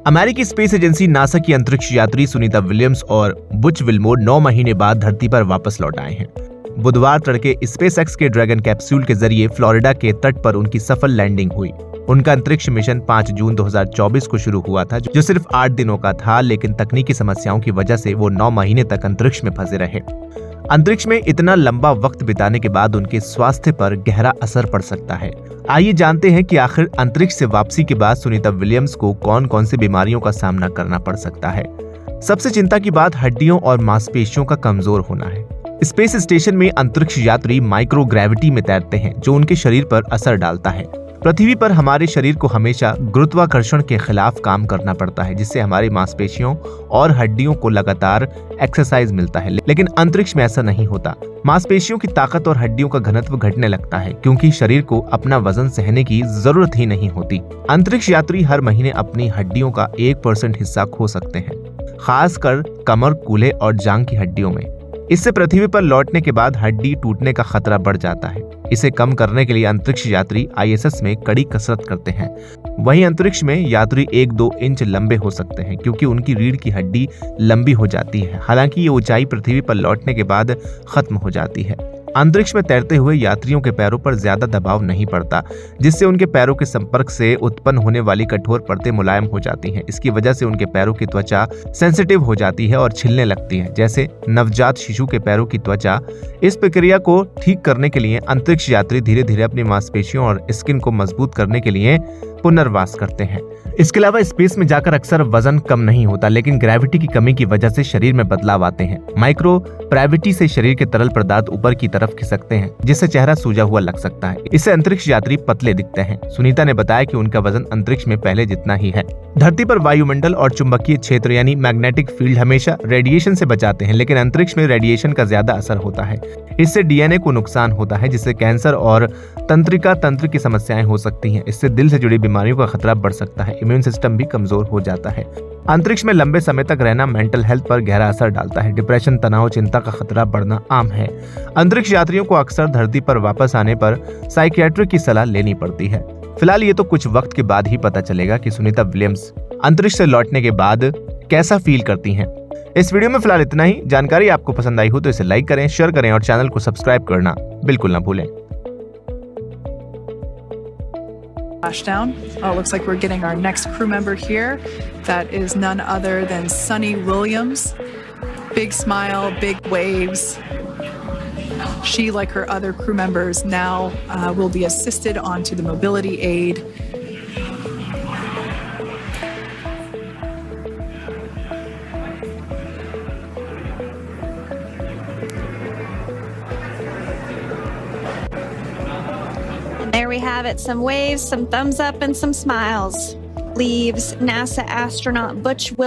अमेरिकी space agency NASA की अंतरिक्ष यात्री सुनीता विलियम्स और बुच विल्मोर 9 महीने बाद धरती पर वापस लौट आए हैं। बुधवार तड़के स्पेसएक्स के ड्रैगन कैप्सूल के जरिए फ्लोरिडा के तट पर उनकी सफल लैंडिंग हुई। उनका अंतरिक्ष मिशन 5 जून 2024 को शुरू हुआ था, जो सिर्फ 8 दिनों का था, लेकिन तकनीकी समस्याओं की वजह से वो 9 महीने तक अंतरिक्ष में फंसे रहे। अंतरिक्ष में इतना लंबा वक्त बिताने के बाद उनके स्वास्थ्य पर गहरा असर पड़ सकता है। आइए जानते हैं कि आखिर अंतरिक्ष से वापसी के बाद सुनीता विलियम्स को कौन कौन सी बीमारियों का सामना करना पड़ सकता है। सबसे चिंता की बात हड्डियों और मांसपेशियों का कमजोर होना है। स्पेस स्टेशन में अंतरिक्ष यात्री माइक्रोग्रेविटी में तैरते हैं, जो उनके शरीर पर असर डालता है। पृथ्वी पर हमारे शरीर को हमेशा गुरुत्वाकर्षण के खिलाफ काम करना पड़ता है, जिससे हमारी मांसपेशियों और हड्डियों को लगातार एक्सरसाइज मिलता है। लेकिन अंतरिक्ष में ऐसा नहीं होता। मांसपेशियों की ताकत और हड्डियों का घनत्व घटने लगता है, क्योंकि शरीर को अपना वजन सहने की जरूरत ही नहीं होती। अंतरिक्ष यात्री हर महीने अपनी हड्डियों का 1% हिस्सा खो सकते हैं, खासकर कमर, कूल्हे और जांघ की हड्डियों में। इससे पृथ्वी पर लौटने के बाद हड्डी टूटने का खतरा बढ़ जाता है। इसे कम करने के लिए अंतरिक्ष यात्री ISS में कड़ी कसरत करते हैं। वहीं अंतरिक्ष में यात्री 1-2 इंच लंबे हो सकते हैं, क्योंकि उनकी रीढ़ की हड्डी लंबी हो जाती है। हालांकि ये ऊंचाई पृथ्वी पर लौटने के बाद खत्म हो जाती है। अंतरिक्ष में तैरते हुए यात्रियों के पैरों पर ज्यादा दबाव नहीं पड़ता, जिससे उनके पैरों के संपर्क से उत्पन्न होने वाली कठोर परतें मुलायम हो जाती हैं। इसकी वजह से उनके पैरों की त्वचा सेंसिटिव हो जाती है और छिलने लगती है, जैसे नवजात शिशु के पैरों की त्वचा। इस प्रक्रिया को ठीक करने के लिए अंतरिक्ष यात्री धीरे धीरे अपनी मांसपेशियों और स्किन को मजबूत करने के लिए पुनर्वास करते हैं। इसके अलावा स्पेस में जाकर अक्सर वजन कम नहीं होता, लेकिन ग्रेविटी की कमी की वजह से शरीर में बदलाव आते हैं। माइक्रो ग्रेविटी से शरीर के तरल पदार्थ ऊपर की तरफ खिसकते हैं, जिससे चेहरा सूजा हुआ लग सकता है। इससे अंतरिक्ष यात्री पतले दिखते हैं। सुनीता ने बताया कि उनका वजन अंतरिक्ष में पहले जितना ही है। धरती पर वायुमंडल और चुंबकीय क्षेत्र यानी मैग्नेटिक फील्ड हमेशा रेडिएशन से बचाते हैं, लेकिन अंतरिक्ष में रेडिएशन का ज्यादा असर होता है। इससे DNA को नुकसान होता है, जिससे कैंसर और तंत्रिका तंत्र की समस्याएं हो सकती हैं। इससे दिल से जुड़ी बीमारियों का खतरा बढ़ सकता है। इम्यून सिस्टम भी कमजोर हो जाता है। अंतरिक्ष में लंबे समय तक रहना मेंटल हेल्थ पर गहरा असर डालता है। डिप्रेशन, तनाव, चिंता का खतरा बढ़ना आम है। अंतरिक्ष यात्रियों को अक्सर धरती पर वापस आने पर साइकियाट्रिक की सलाह लेनी पड़ती है। फिलहाल ये तो कुछ वक्त के बाद ही पता चलेगा कि सुनीता विलियम्स अंतरिक्ष से लौटने के बाद कैसा फील करती हैं। इस वीडियो में फिलहाल इतना ही। जानकारी आपको पसंद आई हो तो इसे लाइक करें, शेयर करें और चैनल को सब्सक्राइब करना बिल्कुल ना भूलें। Splashdown. Looks like we're getting our next crew member here. That is none other than Sunny Williams. Big smile, big waves. She, like her other crew members, now will be assisted onto the mobility aid. There we have it, some waves, some thumbs up, and some smiles. Leaves NASA astronaut Butch Williams.